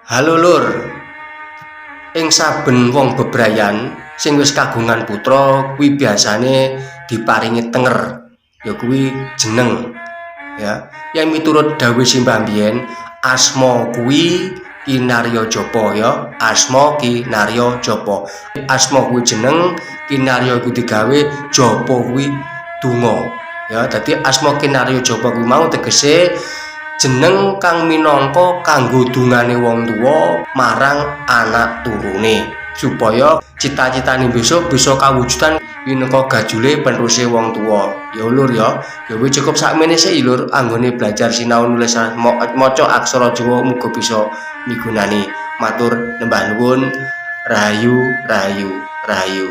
Halo Lur, ing saben wong bebrayan sing wis kagungan putra kuwi biasane diparingi tenger, ya kuwi jeneng. Ya, yang miturut dawuh Simbah mbiyen, asma kuwi kinarya japa ya, asma kinarya japa. Asma kuwi jeneng, kinarya kuwi digawe, japa kuwi donga. Ya, dadi asma kinarya japa kuwi mau tegese jeneng kang minangka kanggo dungane wong tuwa marang anak turune supaya cita-citane besok bisa kawujudan minangka gajule penruse wong tuwa. Ya Lur ya, wis cukup sakmene sik Lur anggone belajar sinau nulis maca aksara Jawa muga bisa migunani. Matur nembah nuwun. Rahayu, rahayu, rahayu.